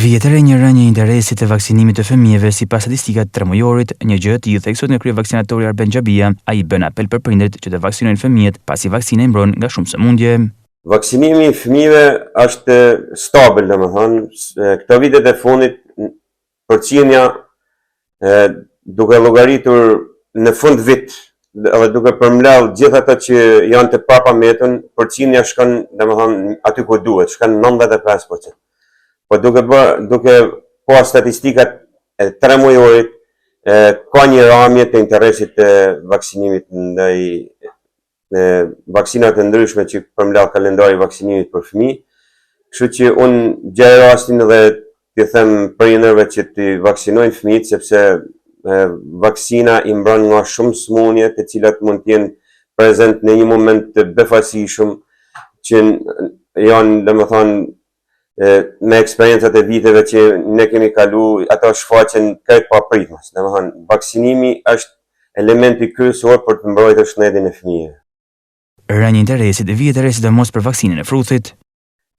Vjetër e një rënje interesi të vaksinimit të fëmijëve sipas statistikat 3 mujorit, një gjë e tillë theksot në krye vaksinatori Arben Xhabia, ai bën apel për prindërit që të vaksinojnë fëmijët pasi vaksina i mbron nga shumë sëmundje. Vaksinimi i fëmijëve është stabil, domethënë, këto vitet e fundit përqindja duke llogaritur në fund vit edhe duke përmbledh gjithë ata që janë të papametën, përqindja shkon, domethënë, aty ku duhet, shkon 95%. Po duke po statistikat e 3 mujorit, ka një ramje të interesit të vaksinimit ndaj vaksinat të ndryshme që përmbledh kalendari i vaksinimit për fëmijë. Kështu që unë gjej rastin dhe t'i them prindërve që t'i vaksinojnë fëmijët sepse vaksina i mbron nga shumë sëmundje të cilat mund të jenë prezent në një moment të befasishëm që janë, domethënë, me eksperiencat e viteve që ne kemi kalu, ato shfaqen krejt pa pritmas. Domethënë, vaksinimi është elementi kryesor për të mbrojtur shëndetin e fëmijëve. Rënje interesi vjetër sidomos për vaksinën e fruthit.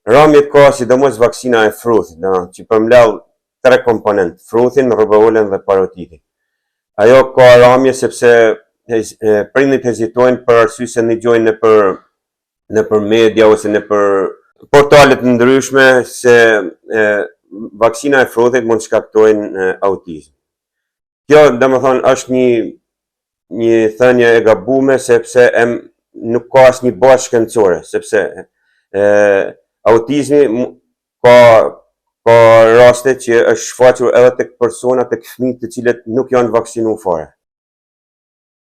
Ramjet ka sidomos vaksina e fruthit, që përmbledh 3 komponent, fruthin, rubeolën dhe parotitin. Ajo ka ramje sepse prindërit hezitojnë për arsye se ndëgjojnë nëpër media ose nëpër portalet ndryshme se vaksina e fruthit mund të shkaktojnë autizëm. Kjo, domethënë, është një thënie e gabuar sepse nuk ka asnjë bazë shkencore, sepse autizmi ka raste që është shfaqur edhe tek persona, tek fëmijë të cilët nuk janë vaksinuar fare.